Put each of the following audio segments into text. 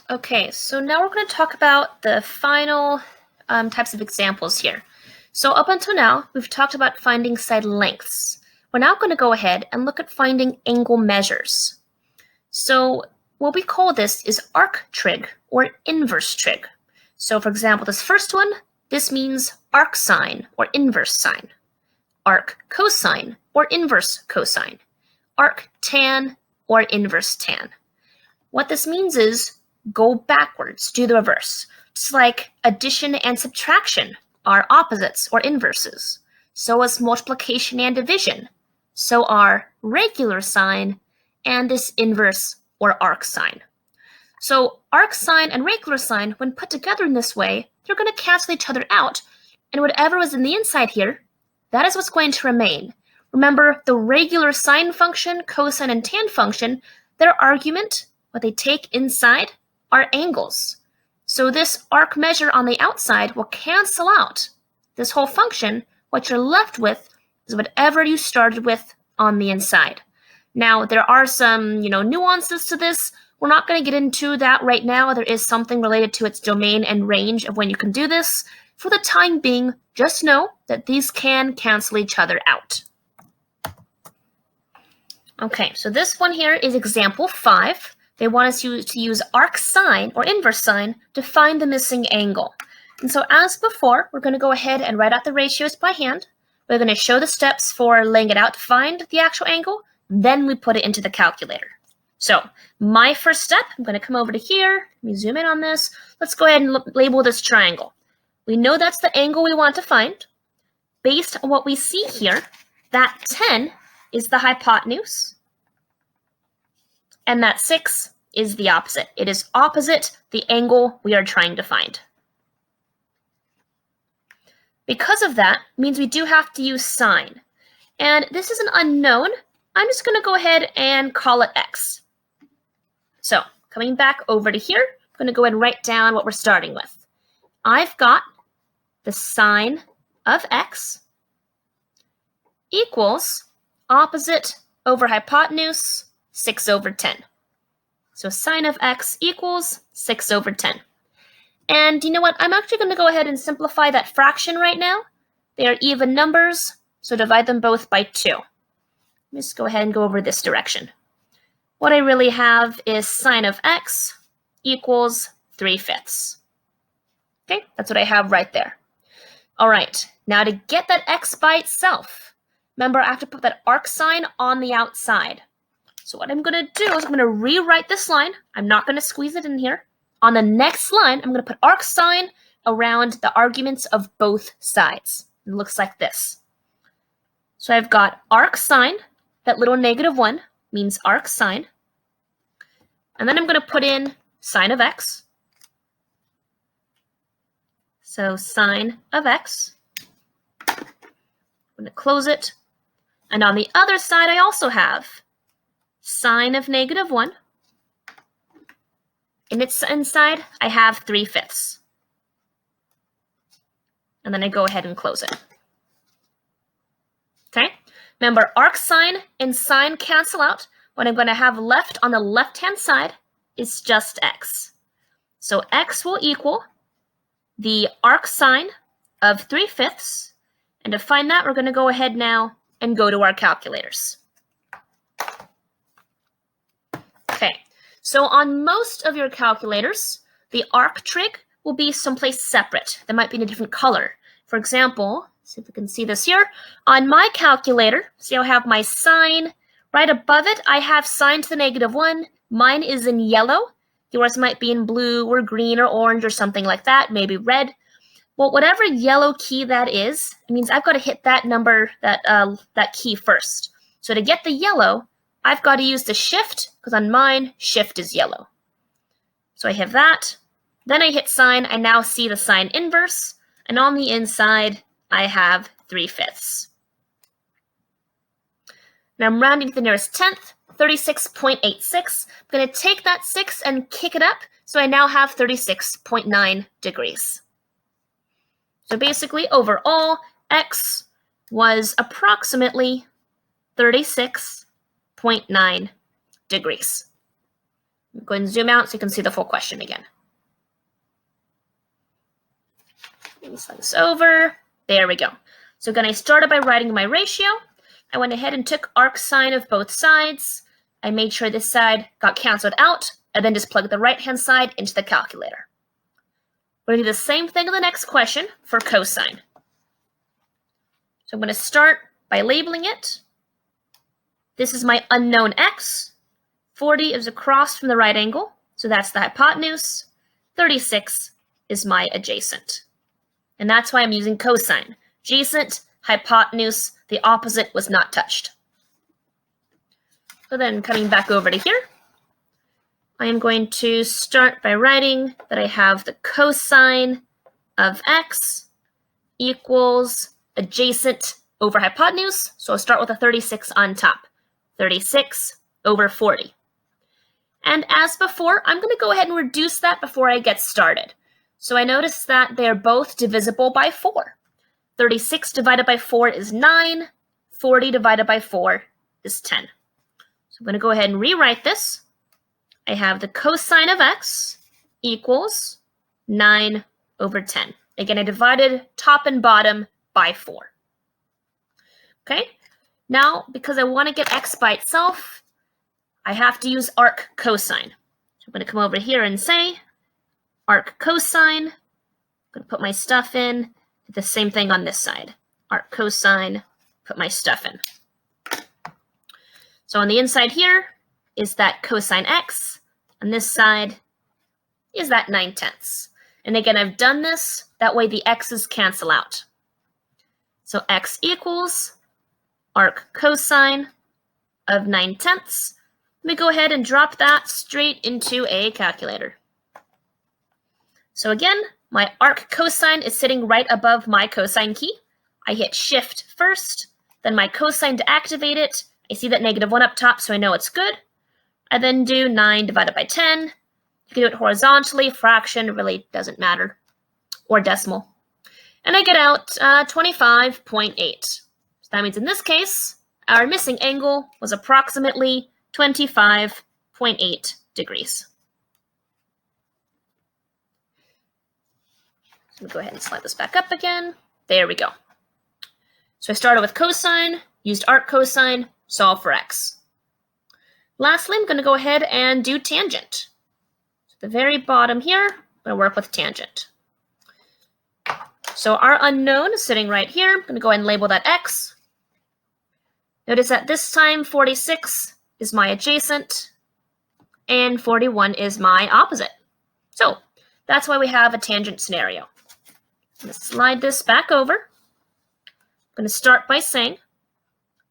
Okay, so now we're going to talk about the final types of examples here. So up until now, we've talked about finding side lengths. We're now going to go ahead and look at finding angle measures. So what we call this is arc trig or inverse trig. So for example, this first one, this means arc sine or inverse sine, arc cosine or inverse cosine, arc tan or inverse tan. What this means is go backwards, do the reverse. Just like addition and subtraction are opposites or inverses. So is multiplication and division. So are regular sine and this inverse or arc sine. So arc sine and regular sine, when put together in this way, they're going to cancel each other out. And whatever was in the inside here, that is what's going to remain. Remember, the regular sine function, cosine, and tan function, their argument, what they take inside, are angles. So this arc measure on the outside will cancel out this whole function. What you're left with is whatever you started with on the inside. Now, there are some, nuances to this. We're not going to get into that right now. There is something related to its domain and range of when you can do this. For the time being, just know that these can cancel each other out. Okay, so this one here is example 5. They want us to use arc sine or inverse sine to find the missing angle. And so as before, we're going to go ahead and write out the ratios by hand. We're going to show the steps for laying it out to find the actual angle. Then we put it into the calculator. So my first step, I'm going to come over to here. Let me zoom in on this. Let's go ahead and label this triangle. We know that's the angle we want to find. Based on what we see here, that 10 is the hypotenuse. And that 6 is the opposite. It is opposite the angle we are trying to find. Because of that, means we do have to use sine. And this is an unknown. I'm just going to go ahead and call it x. So coming back over to here, I'm going to go ahead and write down what we're starting with. I've got the sine of x equals opposite over hypotenuse, 6 over 10. So sine of x equals 6 over 10. And you know what? I'm actually going to go ahead and simplify that fraction right now. They are even numbers, so divide them both by 2. Let me just go ahead and go over this direction. What I really have is sine of x equals 3/5. Okay, that's what I have right there. All right, now to get that x by itself, remember I have to put that arc sine on the outside. So what I'm going to do is I'm going to rewrite this line. I'm not going to squeeze it in here. On the next line, I'm going to put arc sine around the arguments of both sides. It looks like this. So I've got arc sine, that little -1 means arc sine. And then I'm going to put in sine of x. So sine of x. I'm going to close it. And on the other side, I also have sine of -1. And its inside, I have 3/5. And then I go ahead and close it. Okay? Remember, arc sine and sine cancel out. What I'm going to have left on the left-hand side is just x. So x will equal the arc sine of 3/5. And to find that, we're going to go ahead now and go to our calculators. Okay, so on most of your calculators, the arc trig will be someplace separate. That might be in a different color. For example, see if we can see this here. On my calculator, see I have my sine. Right above it, I have sine to the -1. Mine is in yellow. Yours might be in blue or green or orange or something like that, maybe red. Well, whatever yellow key that is, it means I've got to hit that number, that key first. So to get the yellow, I've got to use the shift, because on mine, shift is yellow. So I have that. Then I hit sine. I now see the sine inverse. And on the inside, I have 3/5. Now I'm rounding to the nearest tenth, 36.86. I'm going to take that 6 and kick it up. So I now have 36.9 degrees. So basically, overall, x was approximately 36.9 degrees. Go ahead and zoom out so you can see the full question again. Let me slide this over. There we go. So again, I started by writing my ratio. I went ahead and took arc sine of both sides. I made sure this side got canceled out, and then just plugged the right-hand side into the calculator. We're going to do the same thing in the next question for cosine. So I'm going to start by labeling it. This is my unknown x. 40 is across from the right angle, so that's the hypotenuse. 36 is my adjacent. And that's why I'm using cosine. Adjacent, hypotenuse, the opposite was not touched. So then coming back over to here, I am going to start by writing that I have the cosine of x equals adjacent over hypotenuse. So I'll start with a 36 on top. 36 over 40. And as before, I'm going to go ahead and reduce that before I get started. So I notice that they're both divisible by 4. 36 divided by 4 is 9. 40 divided by 4 is 10. So I'm going to go ahead and rewrite this. I have the cosine of x equals 9 over 10. Again, I divided top and bottom by 4. Okay, now because I want to get x by itself, I have to use arc cosine. So I'm going to come over here and say arc cosine. I'm going to put my stuff in. Do the same thing on this side. Arc cosine, put my stuff in. So on the inside here is that cosine x. On this side is that 9/10. And again, I've done this. That way the x's cancel out. So x equals arc cosine of 9/10. Let me go ahead and drop that straight into a calculator. So again, my arc cosine is sitting right above my cosine key. I hit shift first, then my cosine to activate it. I see that -1 up top, so I know it's good. I then do 9 divided by 10. You can do it horizontally, fraction, really doesn't matter, or decimal. And I get out 25.8. So that means in this case, our missing angle was approximately 25.8 degrees. So I'm going to go ahead and slide this back up again. There we go. So I started with cosine, used arc cosine, solve for x. Lastly, I'm going to go ahead and do tangent. So at the very bottom here, I'm going to work with tangent. So our unknown is sitting right here. I'm going to go ahead and label that x. Notice that this time 46 is my adjacent and 41 is my opposite. So that's why we have a tangent scenario. I'm going to slide this back over. I'm going to start by saying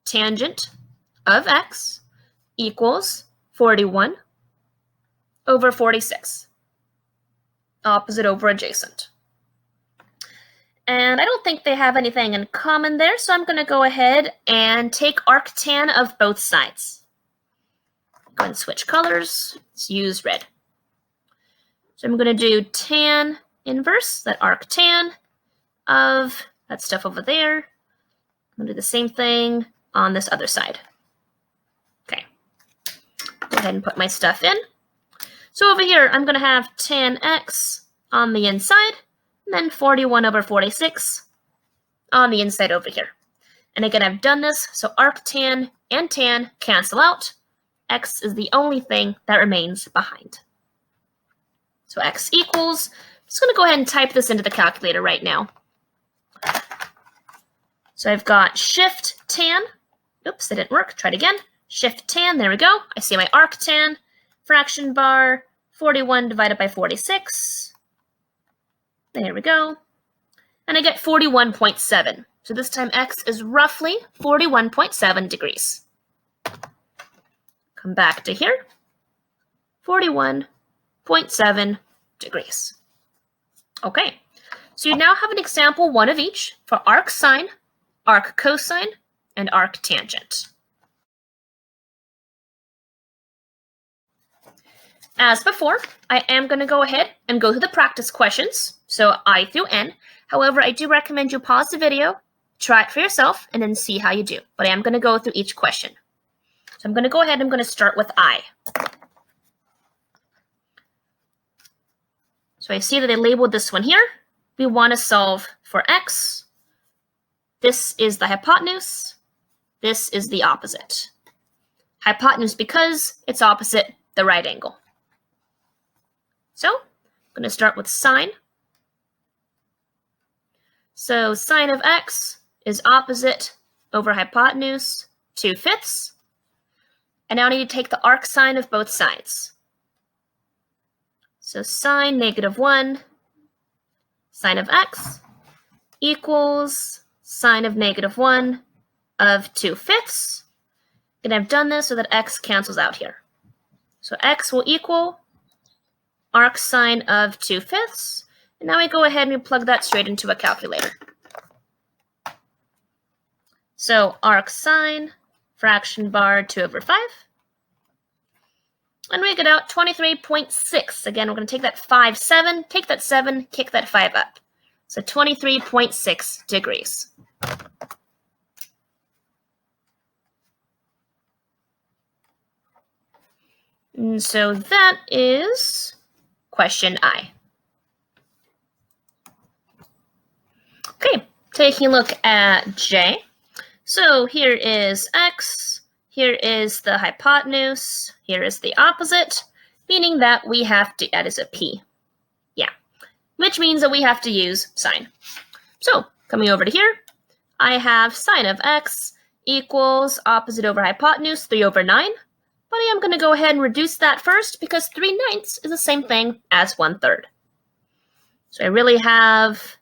tangent of x equals 41 over 46. Opposite over adjacent. And I don't think they have anything in common there, so I'm going to go ahead and take arctan of both sides. Go ahead and switch colors. Let's use red. So I'm going to do tan inverse, that arctan of that stuff over there. I'm going to do the same thing on this other side. Okay. Go ahead and put my stuff in. So over here, I'm going to have tan x on the inside, and then 41 over 46 on the inside over here. And again, I've done this, so arctan and tan cancel out. X is the only thing that remains behind. So x equals, I'm just going to go ahead and type this into the calculator right now. So I've got shift tan. Oops, that didn't work. Try it again. Shift tan, there we go. I see my arctan, fraction bar, 41 divided by 46. There we go. And I get 41.7. So this time x is roughly 41.7 degrees. Come back to here. 41.7 degrees. Okay, so you now have an example one of each for arc sine, arc cosine, and arc tangent. As before, I am going to go ahead and go through the practice questions, so I through N. However, I do recommend you pause the video, try it for yourself, and then see how you do. But I am going to go through each question. So I'm going to go ahead and I'm going to start with I. So I see that I labeled this one here. We want to solve for x. This is the hypotenuse. This is the opposite. Hypotenuse because it's opposite the right angle. So I'm going to start with sine. So sine of x is opposite over hypotenuse 2/5. And now I need to take the arc sine of both sides. So sine -1 sine of x equals sine of -1 of 2/5. And I've done this so that x cancels out here. So x will equal arc sine of 2/5. And now we go ahead and we plug that straight into a calculator. So arc sine, fraction bar 2/5. And we get out 23.6. Again, we're going to take that 5, 7, take that 7, kick that 5 up. So 23.6 degrees. And so that is question I. Okay, taking a look at J. So here is x, here is the hypotenuse, here is the opposite, meaning that we have to, that is a p. Yeah, which means that we have to use sine. So coming over to here, I have sine of x equals opposite over hypotenuse, 3/9. But I am going to go ahead and reduce that first because 3/9 is the same thing as 1/3. So I really have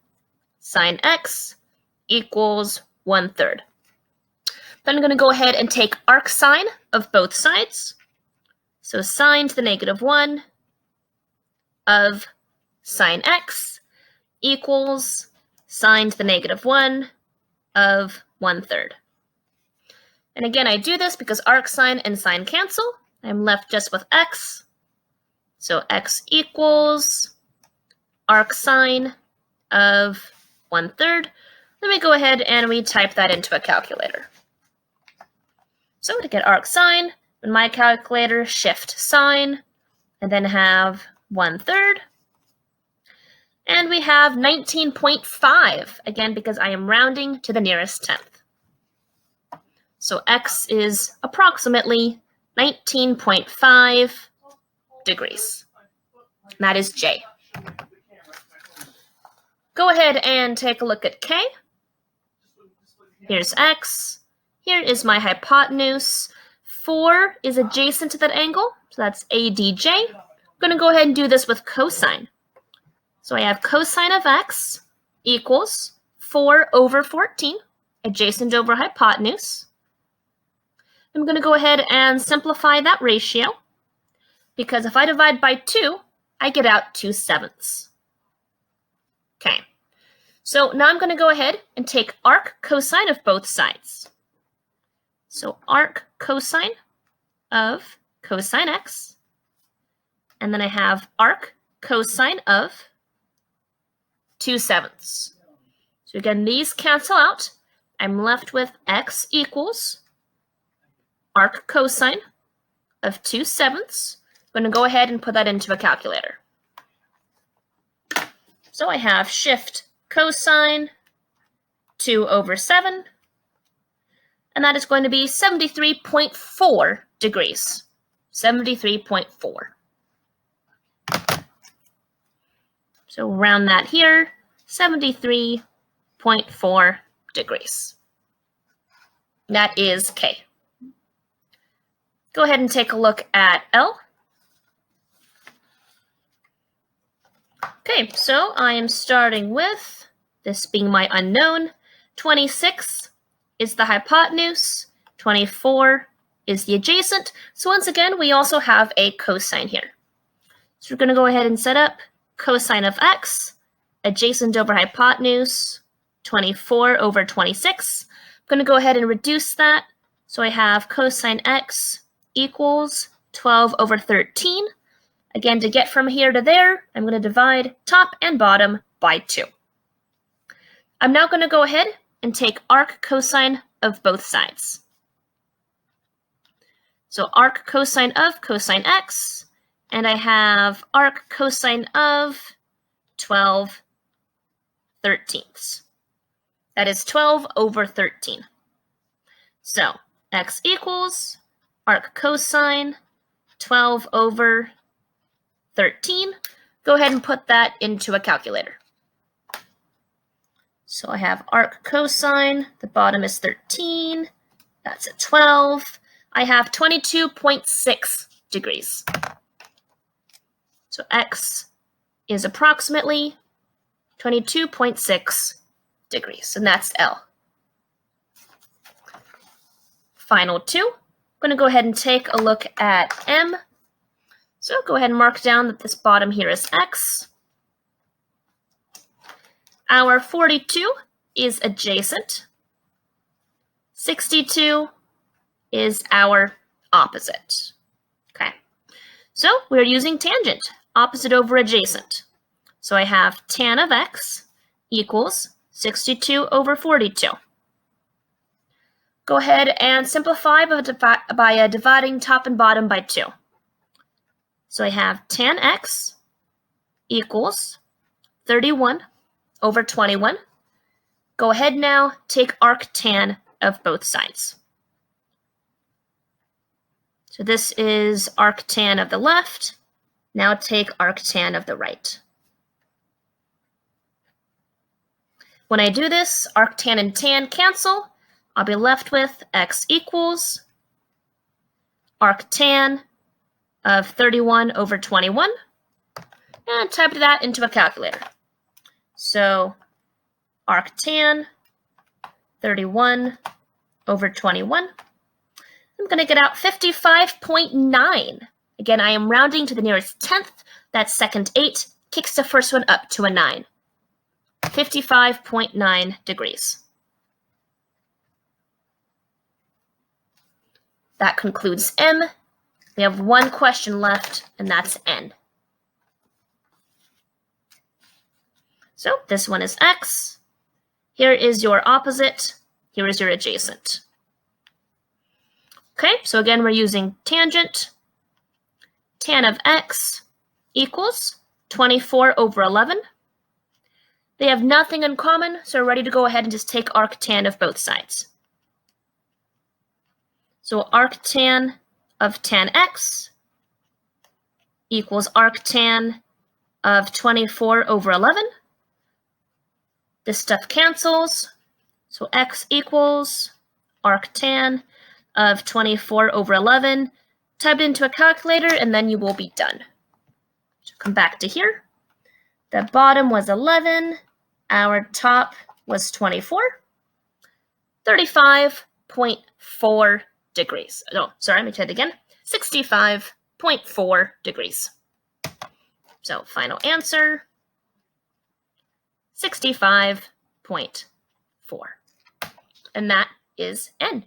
sine x equals 1/3. Then I'm going to go ahead and take arc sine of both sides. So sine to the -1 of sine x equals sine to the -1 of 1/3. And again, I do this because arc sine and sine cancel. I'm left just with x. So x equals arc sine of 1/3. Let me go ahead and we type that into a calculator. So to get arc sine, in my calculator, shift sine, and then have 1/3. And we have 19.5, again, because I am rounding to the nearest tenth. So x is approximately 19.5 degrees. And that is J. Go ahead and take a look at K. Here's x. Here is my hypotenuse. 4 is adjacent to that angle, so that's ADJ. I'm going to go ahead and do this with cosine. So I have cosine of x equals 4/14, adjacent over hypotenuse. I'm going to go ahead and simplify that ratio, because if I divide by 2, I get out 2/7. Okay, so now I'm going to go ahead and take arc cosine of both sides. So arc cosine of cosine x, and then I have arc cosine of 2/7. So again, these cancel out. I'm left with x equals arc cosine of 2/7. I'm going to go ahead and put that into a calculator. So I have shift cosine 2/7, and that is going to be 73.4 degrees. 73.4. So round that here, 73.4 degrees. That is K. Go ahead and take a look at L. Okay, so I am starting with, this being my unknown, 26 is the hypotenuse, 24 is the adjacent. So once again, we also have a cosine here. So we're going to go ahead and set up cosine of x, adjacent over hypotenuse, 24/26. I'm going to go ahead and reduce that. So I have cosine x equals 12/13. Again, to get from here to there, I'm going to divide top and bottom by 2. I'm now going to go ahead and take arc cosine of both sides. So arc cosine of cosine x, and I have arc cosine of 12/13. That is 12 over 13. So x equals arc cosine 12 over 13. Go ahead and put that into a calculator. So I have arc cosine, the bottom is 13, that's a 12. I have 22.6 degrees. So x is approximately 22.6 degrees, and that's L. Final two, I'm going to go ahead and take a look at M. So go ahead and mark down that this bottom here is x. Our 42 is adjacent. 62 is our opposite. Okay, so we're using tangent, opposite over adjacent. So I have tan of x equals 62 over 42. Go ahead and simplify by dividing top and bottom by 2. So I have tan x equals 31 over 21. Go ahead now, take arctan of both sides. So this is arctan of the left. Now take arctan of the right. When I do this, arctan and tan cancel. I'll be left with x equals arctan of 31 over 21. And type that into a calculator. So arctan 31 over 21. I'm going to get out 55.9. Again, I am rounding to the nearest tenth. That second 8 kicks the first one up to a 9. 55.9 degrees. That concludes M. We have one question left, and that's N. So this one is x. Here is your opposite. Here is your adjacent. Okay, so again, we're using tangent. Tan of x equals 24 over 11. They have nothing in common, so we're ready to go ahead and just take arctan of both sides. So arctan of tan x equals arctan of 24 over 11. This stuff cancels, so x equals arctan of 24 over 11. Type it into a calculator, and then you will be done. So come back to here. The bottom was 11. Our top was 24. 35.4 degrees. No, sorry, let me try it again. 65.4 degrees. So final answer, 65.4. And that is N.